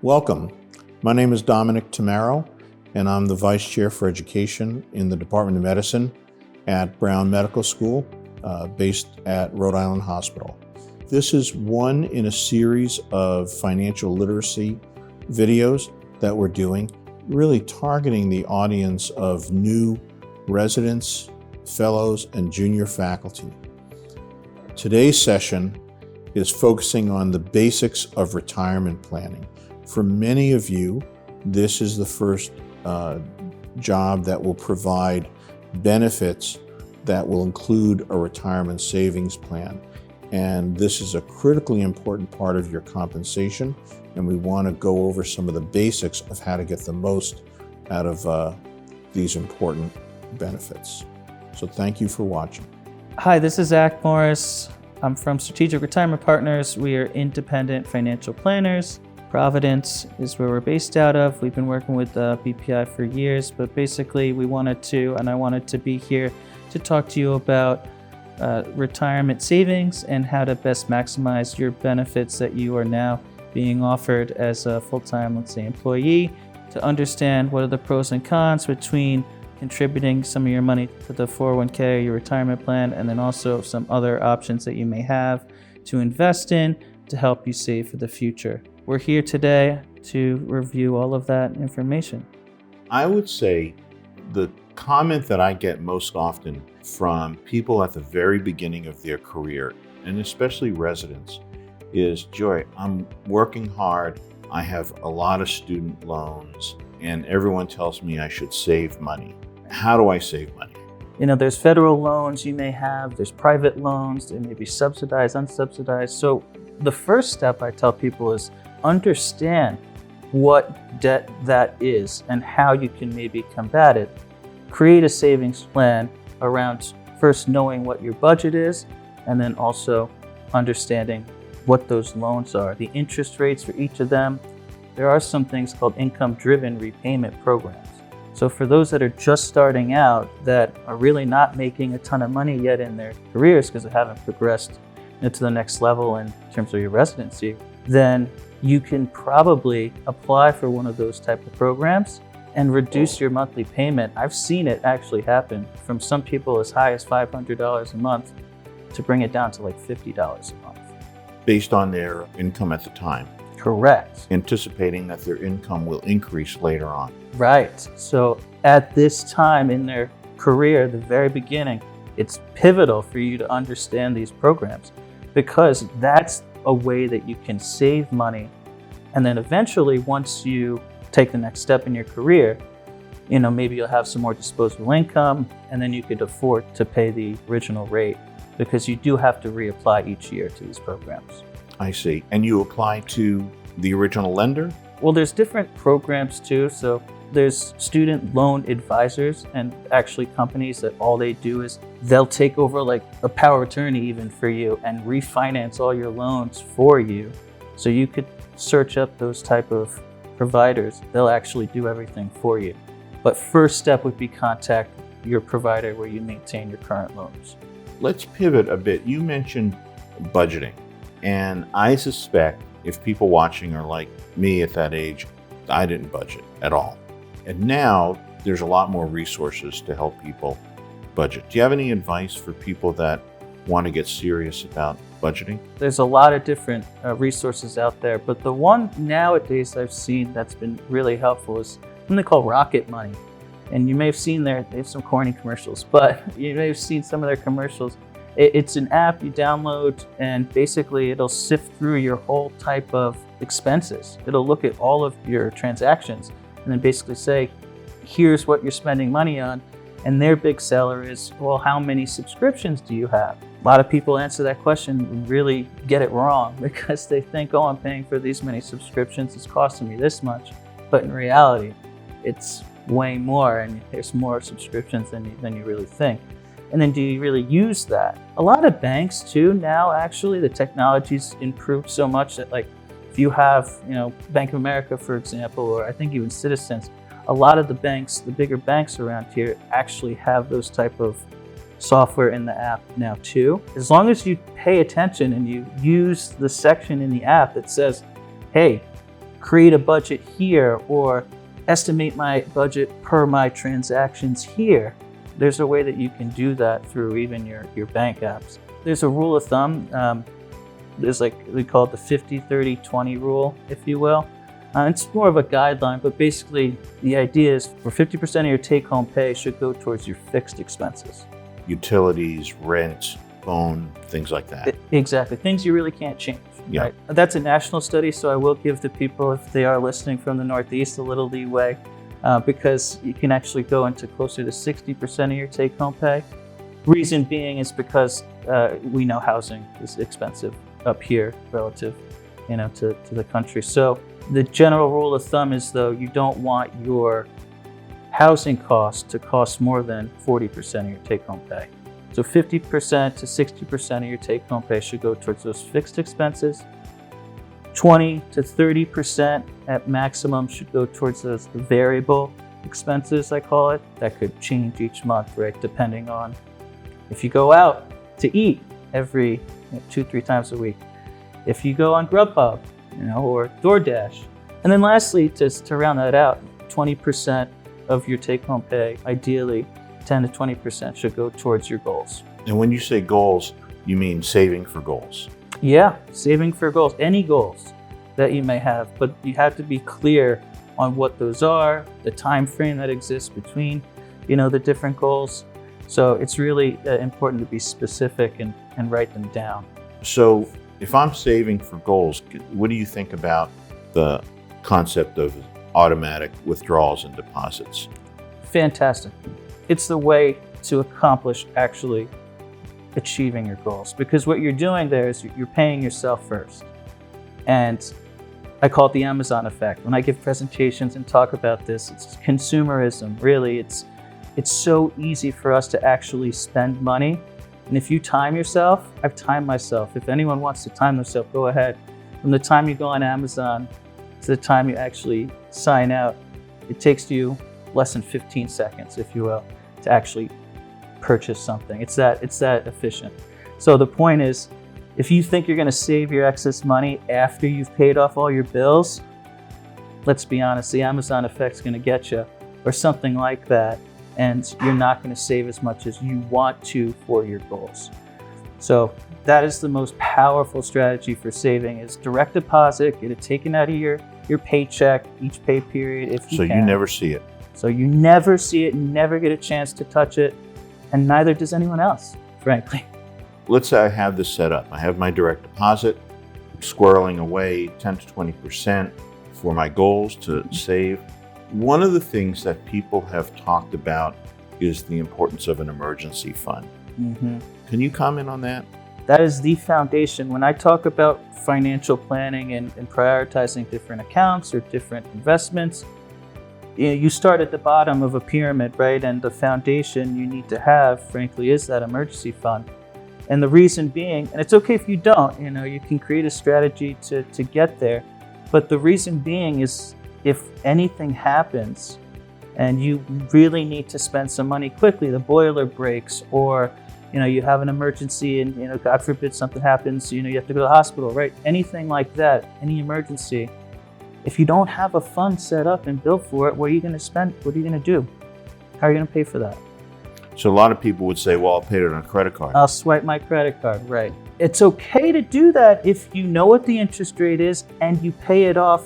Welcome. My name is Dominic Tamaro, and I'm the Vice Chair for Education in the Department of Medicine at Brown Medical School, based at Rhode Island Hospital. This is one in a series of financial literacy videos that we're doing, really targeting the audience of new residents, fellows, and junior faculty. Today's session is focusing on the basics of retirement planning. For many of you, this is the first job that will provide benefits that will include a retirement savings plan. And this is a critically important part of your compensation, and we want to go over some of the basics of how to get the most out of these important benefits. So thank you for watching. Hi, this is Zach Morris. I'm from Strategic Retirement Partners. We are independent financial planners. Providence is where we're based out of. We've been working with BPI for years, but basically I wanted to be here to talk to you about retirement savings and how to best maximize your benefits that you are now being offered as a full-time, let's say, employee, to understand what are the pros and cons between contributing some of your money to the 401k, your retirement plan, and then also some other options that you may have to invest in to help you save for the future. We're here today to review all of that information. I would say the comment that I get most often from people at the very beginning of their career, and especially residents, is, Joy, I'm working hard, I have a lot of student loans, and everyone tells me I should save money. How do I save money? There's federal loans you may have, there's private loans, they may be subsidized, unsubsidized. So the first step I tell people is understand what debt that is and how you can maybe combat it. Create a savings plan around first knowing what your budget is, and then also understanding what those loans are, the interest rates for each of them. There are some things called income-driven repayment programs. So for those that are just starting out, that are really not making a ton of money yet in their careers because they haven't progressed to the next level in terms of your residency, then you can probably apply for one of those type of programs and reduce your monthly payment. I've seen it actually happen from some people as high as $500 a month to bring it down to like $50 a month. Based on their income at the time. Correct. Anticipating that their income will increase later on. Right. So at this time in their career, the very beginning, it's pivotal for you to understand these programs, because that's a way that you can save money. And then eventually, once you take the next step in your career, maybe you'll have some more disposable income, and then you could afford to pay the original rate, because you do have to reapply each year to these programs. I see. And you apply to the original lender? Well, there's different programs too. So there's student loan advisors, and actually companies that all they do is they'll take over like a power of attorney even for you and refinance all your loans for you. So you could search up those type of providers. They'll actually do everything for you. But first step would be contact your provider where you maintain your current loans. Let's pivot a bit. You mentioned budgeting, and I suspect if people watching are like me at that age, I didn't budget at all. And now there's a lot more resources to help people budget. Do you have any advice for people that want to get serious about budgeting? There's a lot of different resources out there, but the one nowadays I've seen that's been really helpful is something they call Rocket Money. And you may have seen they have some corny commercials, but you may have seen some of their commercials. It's an app you download, and basically it'll sift through your whole type of expenses. It'll look at all of your transactions and then basically say, here's what you're spending money on. And their big seller is, well, how many subscriptions do you have? A lot of people answer that question and really get it wrong, because they think, oh, I'm paying for these many subscriptions, it's costing me this much. But in reality, it's way more, and there's more subscriptions than you really think. And then do you really use that? A lot of banks too now, actually, the technology's improved so much that, like, if you have, Bank of America, for example, or I think even Citizens, a lot of the banks, the bigger banks around here, actually have those type of software in the app now too. As long as you pay attention and you use the section in the app that says, hey, create a budget here or estimate my budget per my transactions here. There's a way that you can do that through even your bank apps. There's a rule of thumb. There's we call it the 50-30-20 rule, if you will. It's more of a guideline, but basically the idea is for 50% of your take-home pay should go towards your fixed expenses. Utilities, rent, phone, things like that. Exactly, things you really can't change. Yeah. Right? That's a national study, so I will give the people, if they are listening from the Northeast, a little leeway because you can actually go into closer to 60% of your take-home pay. Reason being is because we know housing is expensive up here relative, to the country. So the general rule of thumb is, though, you don't want your housing costs to cost more than 40% of your take-home pay. So 50% to 60% of your take-home pay should go towards those fixed expenses. 20 to 30% at maximum should go towards those variable expenses, I call it. That could change each month, right, depending on if you go out to eat every 2-3 times a week, if you go on Grubhub, or DoorDash. And then lastly, to round that out, 20% of your take-home pay, ideally 10 to 20% should go towards your goals. And when you say goals, you mean saving for goals? Yeah, saving for goals, any goals that you may have, but you have to be clear on what those are, the time frame that exists between, the different goals. So it's really important to be specific and write them down. So if I'm saving for goals, what do you think about the concept of automatic withdrawals and deposits? Fantastic. It's the way to accomplish actually achieving your goals, because what you're doing there is you're paying yourself first. And I call it the Amazon effect. When I give presentations and talk about this, it's consumerism. Really, it's so easy for us to actually spend money. And if you time yourself, I've timed myself. If anyone wants to time themselves, go ahead. From the time you go on Amazon to the time you actually sign out, it takes you less than 15 seconds, if you will, to actually purchase something. It's that efficient. So the point is, if you think you're going to save your excess money after you've paid off all your bills, let's be honest, the Amazon effect's going to get you, or something like that, and you're not going to save as much as you want to for your goals. So that is the most powerful strategy for saving, is direct deposit, get it taken out of your paycheck each pay period if you can. So you never see it. So you never see it, never get a chance to touch it, and neither does anyone else, frankly. Let's say I have this set up. I have my direct deposit, squirreling away 10 to 20% for my goals to save. One of the things that people have talked about is the importance of an emergency fund. Mm-hmm. Can you comment on that? That is the foundation. When I talk about financial planning and prioritizing different accounts or different investments, you start at the bottom of a pyramid, right? And the foundation you need to have, frankly, is that emergency fund. And the reason being, and it's okay if you don't, you can create a strategy to get there. But the reason being is, if anything happens and you really need to spend some money quickly, the boiler breaks, or you have an emergency and God forbid something happens, you have to go to the hospital, right? Anything like that, any emergency. If you don't have a fund set up and built for it, what are you going to spend? What are you going to do? How are you going to pay for that? So a lot of people would say, well, I'll pay it on a credit card. I'll swipe my credit card, right? It's okay to do that if you know what the interest rate is and you pay it off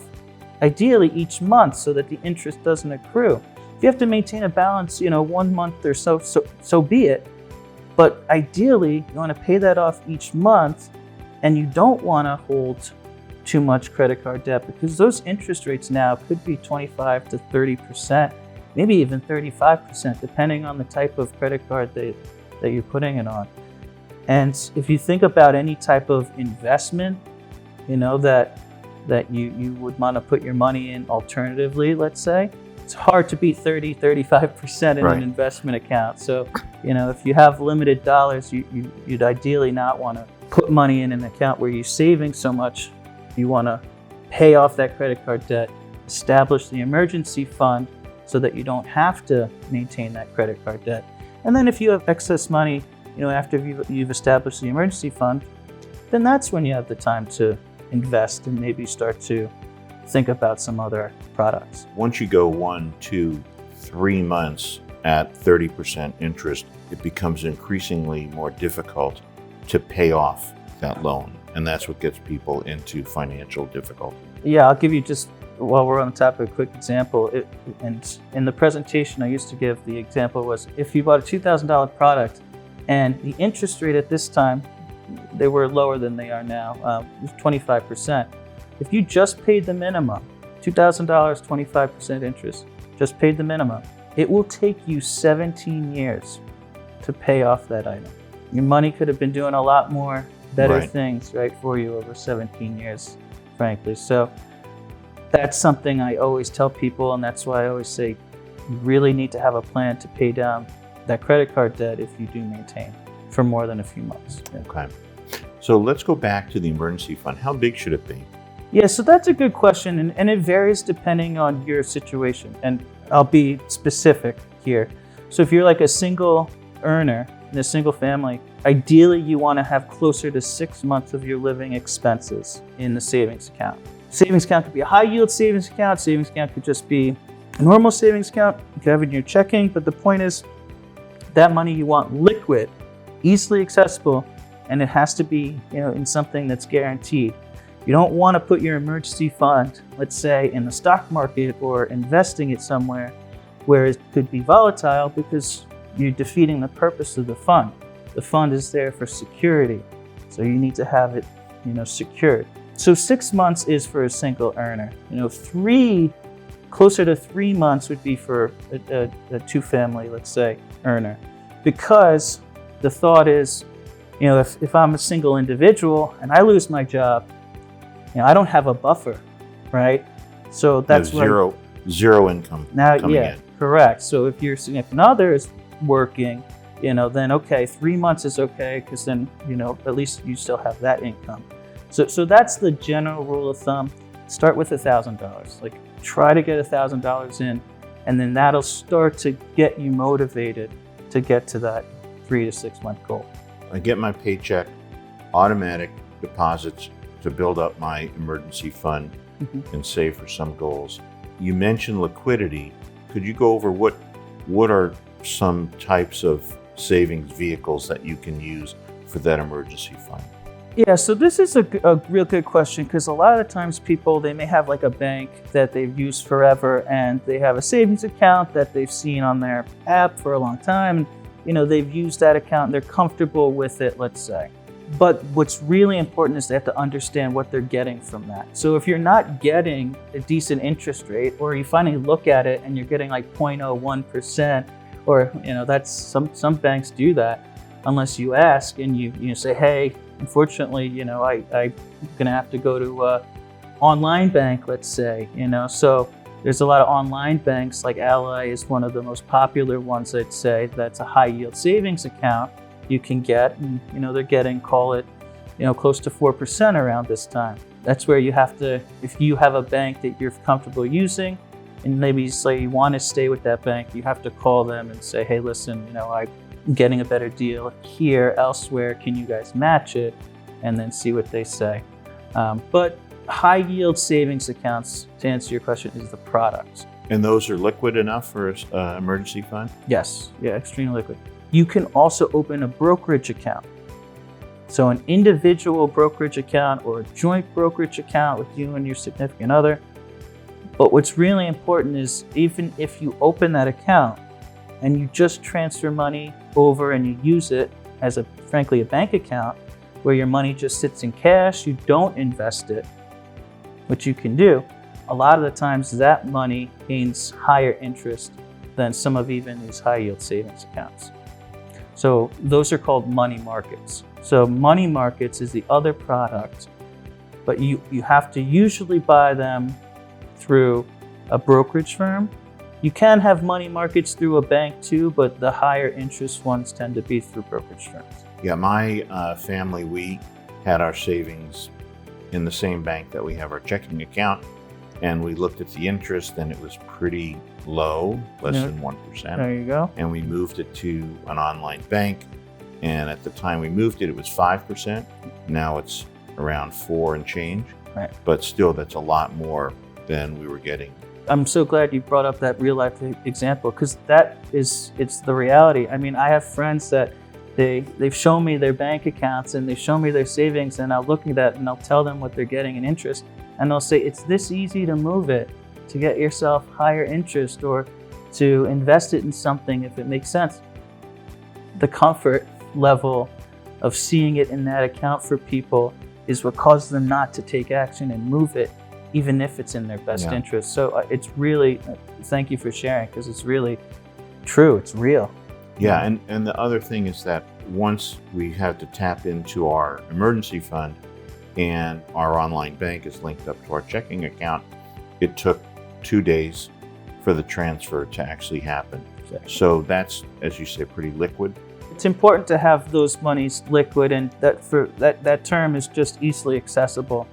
ideally each month so that the interest doesn't accrue. If you have to maintain a balance, 1 month or so be it. But ideally, you want to pay that off each month, and you don't want to hold too much credit card debt, because those interest rates now could be 25 to 30%, maybe even 35%, depending on the type of credit card that you're putting it on. And if you think about any type of investment, that you would want to put your money in alternatively, let's say, it's hard to beat 30, 35% in Right. an investment account. So, if you have limited dollars, you'd ideally not want to put money in an account where you're saving so much. You want to pay off that credit card debt, establish the emergency fund so that you don't have to maintain that credit card debt. And then if you have excess money, after you've established the emergency fund, then that's when you have the time to invest and maybe start to think about some other products. Once you go 1, 2, 3 months at 30% interest, it becomes increasingly more difficult to pay off that loan. And that's what gets people into financial difficulty. Yeah, I'll give you just, while we're on the topic, a quick example. And in the presentation I used to give, the example was if you bought a $2,000 product and the interest rate at this time, they were lower than they are now, it was 25%. If you just paid the minimum, $2,000, 25% interest, just paid the minimum, it will take you 17 years to pay off that item. Your money could have been doing a lot more better Right. things, right, for you over 17 years, frankly. So that's something I always tell people, and that's why I always say you really need to have a plan to pay down that credit card debt if you do maintain for more than a few months. Yeah. Okay. So let's go back to the emergency fund. How big should it be? Yeah, so that's a good question, and it varies depending on your situation. And I'll be specific here. So if you're like a single earner in a single family, ideally you want to have closer to 6 months of your living expenses in the savings account. Savings account could be a high yield savings account. Savings account could just be a normal savings account. You could have it in your checking, but the point is that money you want liquid, easily accessible, and it has to be, in something that's guaranteed. You don't want to put your emergency fund, let's say, in the stock market or investing it somewhere where it could be volatile, because you're defeating the purpose of the fund. The fund is there for security, so you need to have it, secured. So 6 months is for a single earner. Closer to 3 months would be for a two-family, let's say, earner, because the thought is, if I'm a single individual and I lose my job, I don't have a buffer, right? So that's zero income now, coming yeah, in. correct. So if your significant other is working, then okay, 3 months is okay, because then, at least you still have that income. So that's the general rule of thumb. Start with $1,000. Like, try to get $1,000 in, and then that'll start to get you motivated to get to that 3 to 6 month goal. I get my paycheck, automatic deposits to build up my emergency fund and save for some goals. You mentioned liquidity. Could you go over what are some types of savings vehicles that you can use for that emergency fund? Yeah, so this is a real good question, because a lot of the times people, they may have like a bank that they've used forever, and they have a savings account that they've seen on their app for a long time. They've used that account and they're comfortable with it, let's say. But what's really important is they have to understand what they're getting from that. So if you're not getting a decent interest rate, or you finally look at it and you're getting like 0.01%, or that's some banks do that, unless you ask and you say, hey, unfortunately, I'm gonna have to go to a online bank, let's say, so there's a lot of online banks, like Ally is one of the most popular ones, I'd say, that's a high yield savings account you can get, and they're getting, call it, close to 4% around this time. That's where you have to, if you have a bank that you're comfortable using, and maybe say you want to stay with that bank, you have to call them and say, hey, listen, I'm getting a better deal here, elsewhere, can you guys match it? And then see what they say. But high yield savings accounts, to answer your question, is the product. And those are liquid enough for an emergency fund? Yes, yeah, extremely liquid. You can also open a brokerage account. So an individual brokerage account or a joint brokerage account with you and your significant other. But what's really important is, even if you open that account and you just transfer money over and you use it as frankly a bank account where your money just sits in cash, you don't invest it, which you can do, a lot of the times that money gains higher interest than some of even these high yield savings accounts. So those are called money markets. So money markets is the other product, but you have to usually buy them through a brokerage firm. You can have money markets through a bank too, but the higher interest ones tend to be through brokerage firms. Yeah, my family, we had our savings in the same bank that we have our checking account, and we looked at the interest and it was pretty low, less than 1%. There you go. And we moved it to an online bank, and at the time we moved it, it was 5%. Now it's around 4 and change. Right. But still, that's a lot more than we were getting. I'm so glad you brought up that real life example, because it's the reality. I mean, I have friends that they've shown me their bank accounts and they've shown me their savings, and I'll look at that and I'll tell them what they're getting in interest, and they'll say it's this easy to move it, to get yourself higher interest or to invest it in something if it makes sense. The comfort level of seeing it in that account for people is what causes them not to take action and move it, even if it's in their best interest. So it's really, thank you for sharing, because it's really true, it's real. Yeah, and the other thing is that once we have to tap into our emergency fund and our online bank is linked up to our checking account, it took 2 days for the transfer to actually happen. Exactly. So that's, as you say, pretty liquid. It's important to have those monies liquid, and that term is just easily accessible,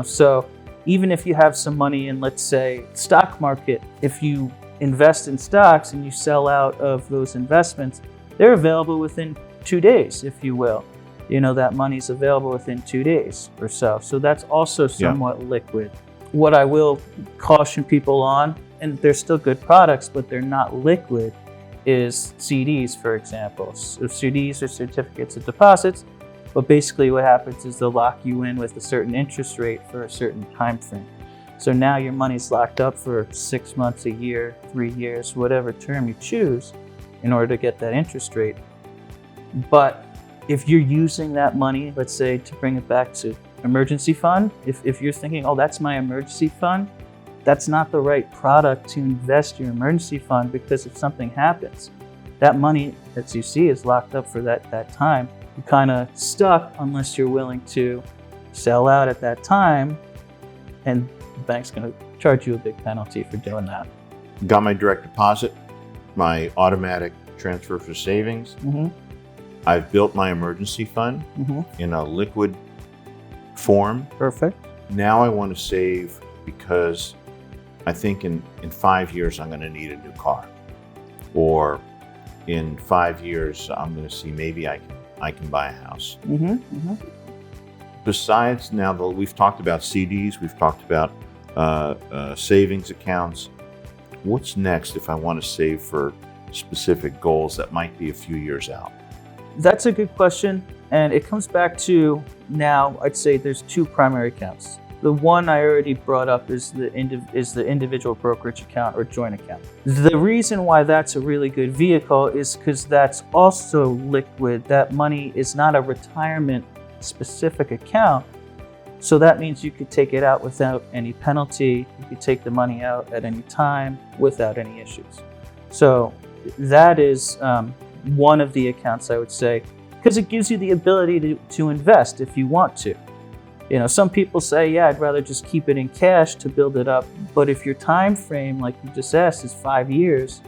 so even if you have some money in, let's say, stock market, if you invest in stocks and you sell out of those investments, they're available within 2 days, if you will. That money's available within 2 days or so. So that's also somewhat liquid. What I will caution people on, and they're still good products, but they're not liquid, is CDs, for example. So CDs are certificates of deposits, but basically what happens is they'll lock you in with a certain interest rate for a certain time frame. So now your money's locked up for 6 months, a year, 3 years, whatever term you choose in order to get that interest rate. But if you're using that money, let's say, to bring it back to emergency fund, if you're thinking, oh, that's my emergency fund, that's not the right product to invest your emergency fund, because if something happens, that money, as you see, is locked up for that time. You're kind of stuck unless you're willing to sell out at that time, and the bank's going to charge you a big penalty for doing that. Got my direct deposit, my automatic transfer for savings. Mm-hmm. I've built my emergency fund in a liquid form. Perfect. Now I want to save, because I think in 5 years I'm going to need a new car, or in 5 years I'm going to see maybe I can buy a house. Besides, now that we've talked about CDs, we've talked about savings accounts, what's next if I want to save for specific goals that might be a few years out? That's a good question, and it comes back to, now I'd say there's 2 primary accounts. The one I already brought up is the individual brokerage account or joint account. The reason why that's a really good vehicle is because that's also liquid. That money is not a retirement specific account. So that means you could take it out without any penalty. You could take the money out at any time without any issues. So that is one of the accounts, I would say, because it gives you the ability to invest if you want to. Some people say, yeah, I'd rather just keep it in cash to build it up. But if your time frame, like you just asked, is 5 years,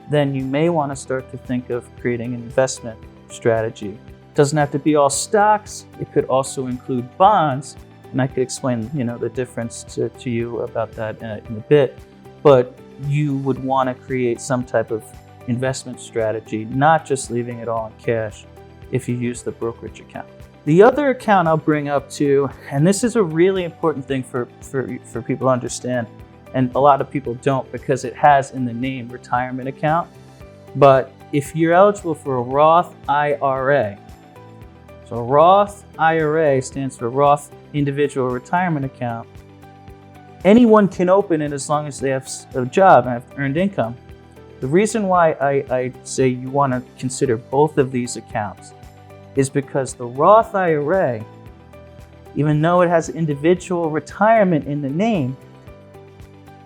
then you may want to start to think of creating an investment strategy. It doesn't have to be all stocks. It could also include bonds. And I could explain, the difference to you about that in a bit. But you would want to create some type of investment strategy, not just leaving it all in cash if you use the brokerage account. The other account I'll bring up too, and this is a really important thing for people to understand, and a lot of people don't because it has in the name retirement account. But if you're eligible for a Roth IRA, so Roth IRA stands for Roth Individual Retirement Account. Anyone can open it as long as they have a job and have earned income. The reason why I say you want to consider both of these accounts is because the Roth IRA, even though it has individual retirement in the name,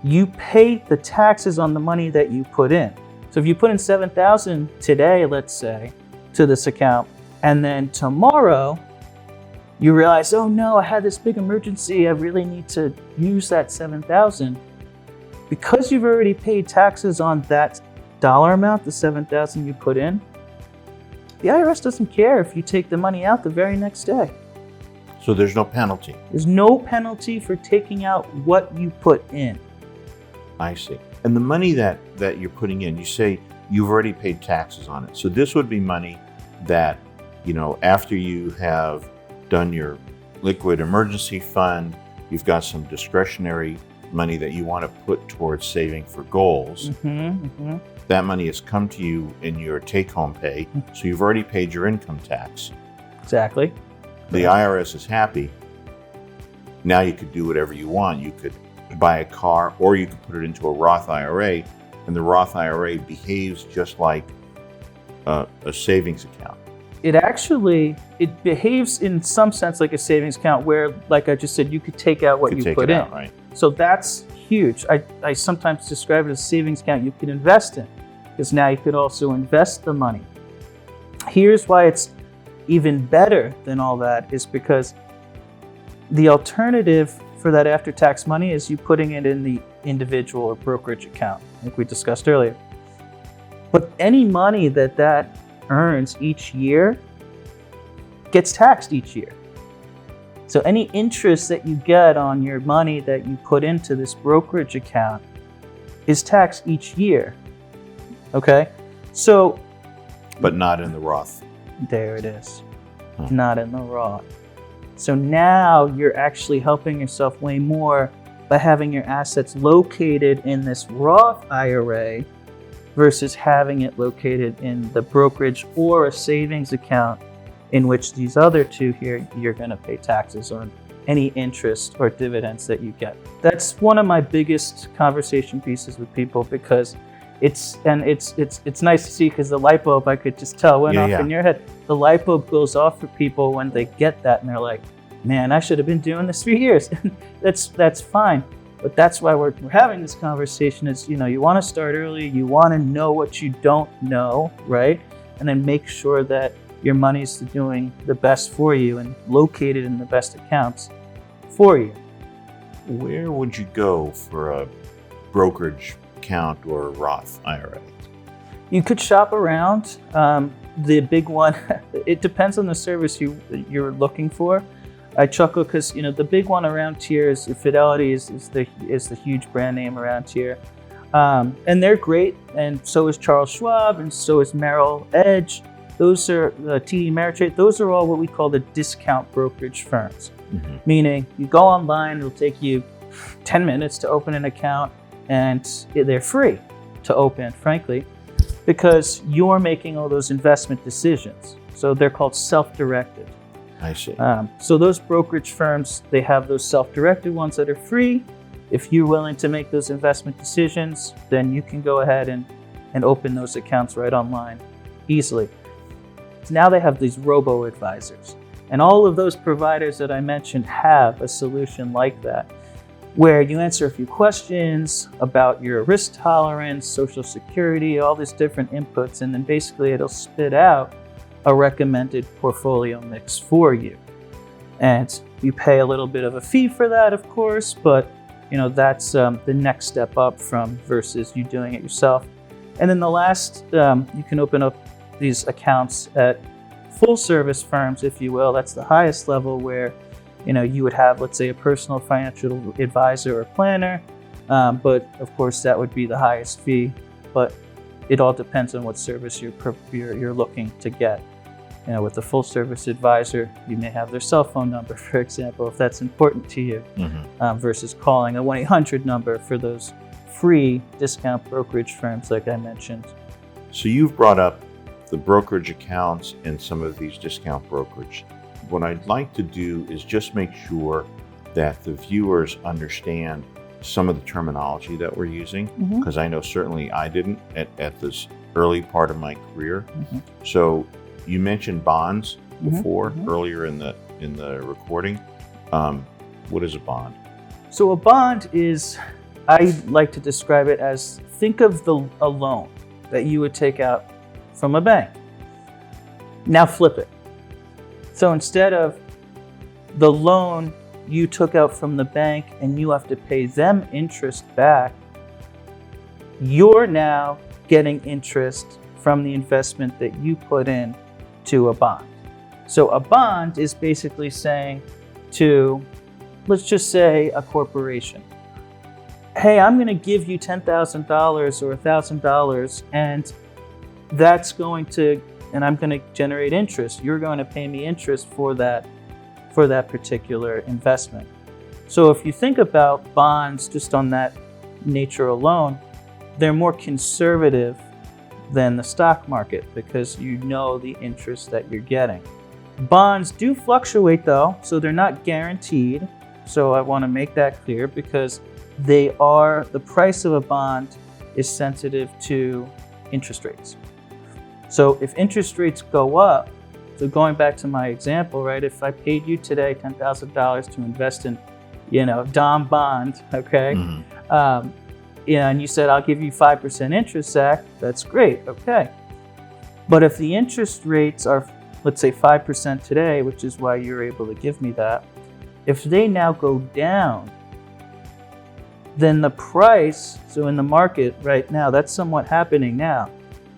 you pay the taxes on the money that you put in. So if you put in $7,000 today, let's say, to this account, and then tomorrow you realize, oh no, I had this big emergency, I really need to use that $7,000. Because you've already paid taxes on that dollar amount, the $7,000 you put in, the IRS doesn't care if you take the money out the very next day. So there's no penalty? There's no penalty for taking out what you put in. I see. And the money that you're putting in, you say you've already paid taxes on it. So this would be money that, after you have done your liquid emergency fund, you've got some discretionary money that you want to put towards saving for goals, that money has come to you in your take-home pay, so you've already paid your income tax. Exactly. The IRS is happy. Now you could do whatever you want. You could buy a car, or you could put it into a Roth IRA, and the Roth IRA behaves just like a savings account. It behaves in some sense like a savings account where, like I just said, you could take out what you put in. Right? So that's huge. I sometimes describe it as a savings account you can invest in, because now you could also invest the money. Here's why it's even better than all that, is because the alternative for that after-tax money is you putting it in the individual or brokerage account, like we discussed earlier. But any money that earns each year gets taxed each year. So any interest that you get on your money that you put into this brokerage account is taxed each year. Okay? So, but not in the Roth. There it is. Not in the Roth. So now you're actually helping yourself way more by having your assets located in this Roth IRA versus having it located in the brokerage or a savings account, in which these other two here, you're going to pay taxes on any interest or dividends that you get. That's one of my biggest conversation pieces with people, because it's nice to see, because the light bulb, I could just tell, went off in your head. The light bulb goes off for people when they get that, and they're like, man, I should have been doing this for years. That's fine. But that's why we're having this conversation, is, you want to start early, you want to know what you don't know, right? And then make sure that your money's doing the best for you and located in the best accounts for you. Where would you go for a brokerage account or a Roth IRA? You could shop around. The big one, it depends on the service you're looking for. I chuckle because the big one around here is Fidelity, is the huge brand name around here, and they're great. And so is Charles Schwab, and so is Merrill Edge. Those are TD Ameritrade. Those are all what we call the discount brokerage firms. Meaning you go online, it'll take you 10 minutes to open an account, and they're free to open, frankly, because you're making all those investment decisions. So they're called self-directed. I see. So those brokerage firms, they have those self-directed ones that are free. If you're willing to make those investment decisions, then you can go ahead and open those accounts right online easily. So now they have these robo-advisors. And all of those providers that I mentioned have a solution like that, where you answer a few questions about your risk tolerance, Social Security, all these different inputs, and then basically it'll spit out a recommended portfolio mix for you. And you pay a little bit of a fee for that, of course, but that's the next step up from versus you doing it yourself. And then the last, you can open up these accounts at full service firms, if you will. That's the highest level, where you would have, let's say, a personal financial advisor or planner, but of course that would be the highest fee. But it all depends on what service you're looking to get. With a full service advisor, you may have their cell phone number, for example, if that's important to you, versus calling a 1-800 number for those free discount brokerage firms like I mentioned. So you've brought up the brokerage accounts and some of these discount brokerage. What I'd like to do is just make sure that the viewers understand some of the terminology that we're using, because I know certainly I didn't at this early part of my career. So you mentioned bonds before, earlier in the recording. What is a bond? So a bond is, I like to describe it as, think of a loan that you would take out from a bank. Now flip it. So instead of the loan you took out from the bank and you have to pay them interest back, you're now getting interest from the investment that you put in to a bond. So a bond is basically saying to, let's just say, a corporation, hey, I'm going to give you $10,000 or $1,000, and that's going to, and I'm going to generate interest. You're going to pay me interest for that particular investment. So if you think about bonds just on that nature alone, they're more conservative than the stock market because you know the interest that you're getting. Bonds do fluctuate though, so they're not guaranteed. So I want to make that clear because the price of a bond is sensitive to interest rates. So if interest rates go up, so going back to my example, right? If I paid you today $10,000 to invest in, Dom bond, okay? Mhm. And you said, I'll give you 5% interest, Zach, that's great, okay. But if the interest rates are, let's say 5% today, which is why you're able to give me that, if they now go down, then the price, so in the market right now, that's somewhat happening now.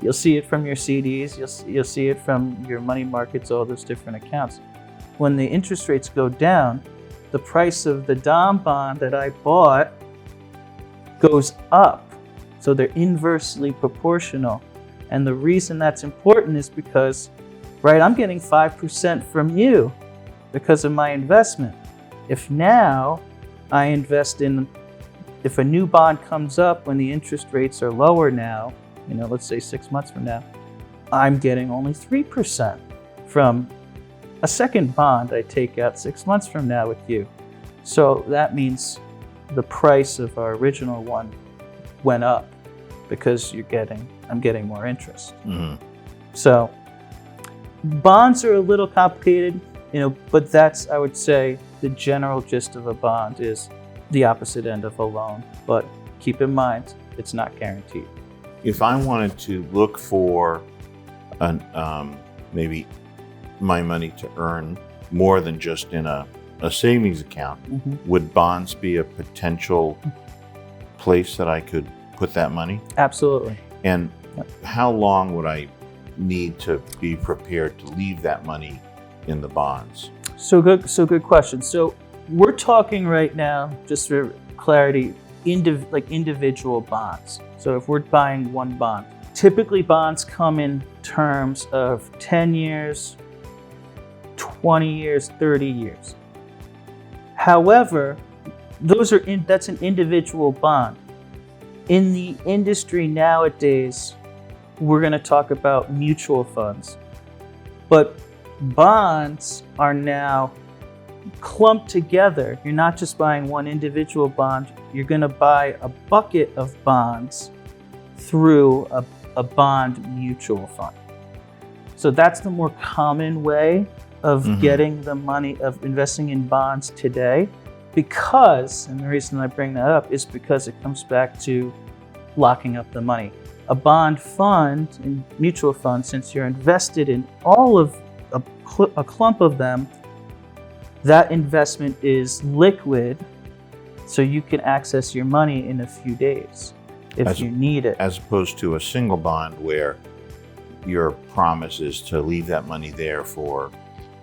You'll see it from your CDs, you'll see it from your money markets, all those different accounts. When the interest rates go down, the price of the Dom bond that I bought goes up. So they're inversely proportional. And the reason that's important is because, right, I'm getting 5% from you because of my investment. If now I invest in, if a new bond comes up when the interest rates are lower now, let's say 6 months from now, I'm getting only 3% from a second bond I take out 6 months from now with you. So that means the price of our original one went up because I'm getting more interest. Mhm. So bonds are a little complicated, but that's, I would say, the general gist of a bond is the opposite end of a loan. But keep in mind, it's not guaranteed. If I wanted to look for maybe my money to earn more than just in a savings account, would bonds be a potential place that I could put that money? Absolutely. And how long would I need to be prepared to leave that money in the bonds? So good question. So we're talking right now, just for clarity, individual bonds. So if we're buying one bond, typically bonds come in terms of 10 years, 20 years, 30 years. However, that's an individual bond. In the industry nowadays, we're going to talk about mutual funds. But bonds are now clumped together. You're not just buying one individual bond, you're going to buy a bucket of bonds through a bond mutual fund. So that's the more common way of getting the money, of investing in bonds today, because, and the reason I bring that up is because it comes back to locking up the money. A bond fund and mutual fund, since you're invested in all of a clump of them, that investment is liquid, so you can access your money in a few days if you need it. As opposed to a single bond where your promise is to leave that money there for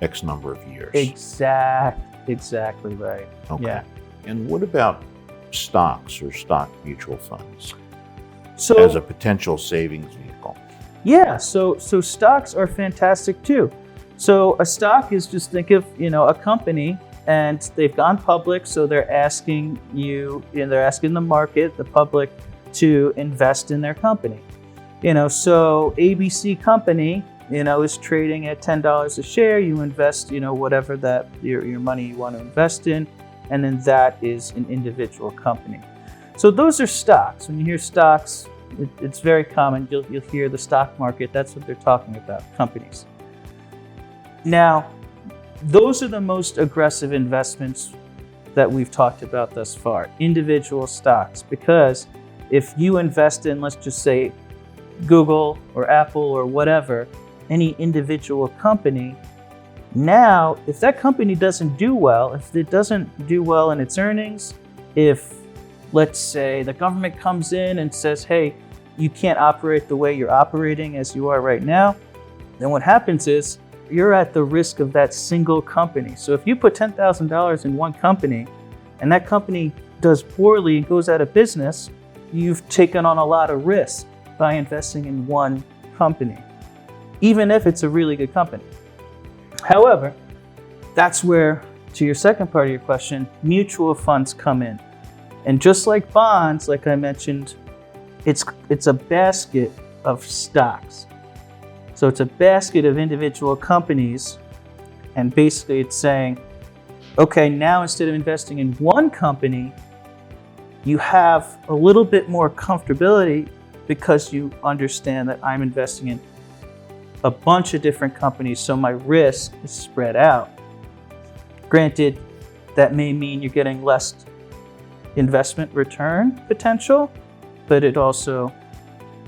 X number of years. Exactly right. Okay. Yeah. And what about stocks or stock mutual funds So as a potential savings vehicle? yeah, so stocks are fantastic too. So a stock is, just think of, a company, and they've gone public, so they're asking they're asking the market, the public, to invest in their company. So ABC company, is trading at $10 a share. You invest, whatever that your money you want to invest in, and then that is an individual company. So those are stocks. When you hear stocks, it's very common. You'll hear the stock market. That's what they're talking about, companies. Now, those are the most aggressive investments that we've talked about thus far, individual stocks, because if you invest in, let's just say, Google or Apple or whatever, any individual company, now, if that company doesn't do well, if it doesn't do well in its earnings, if, let's say, the government comes in and says, hey, you can't operate the way you're operating as you are right now, then what happens is you're at the risk of that single company. So if you put $10,000 in one company and that company does poorly and goes out of business, you've taken on a lot of risk by investing in one company, even if it's a really good company. However, that's where to your second part of your question, mutual funds come in. And just like bonds, like I mentioned, it's a basket of stocks. So it's a basket of individual companies, and basically it's saying, okay, now instead of investing in one company, you have a little bit more comfortability because you understand that I'm investing in a bunch of different companies, so my risk is spread out. Granted, that may mean you're getting less investment return potential, but it also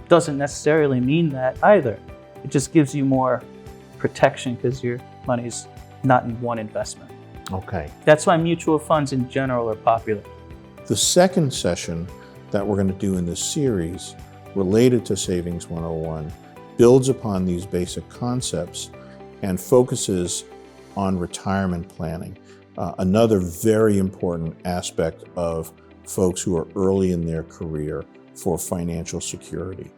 doesn't necessarily mean that either. It just gives you more protection because your money's not in one investment. Okay. That's why mutual funds in general are popular. The second session that we're going to do in this series, related to Savings 101, builds upon these basic concepts and focuses on retirement planning, another very important aspect of folks who are early in their career for financial security.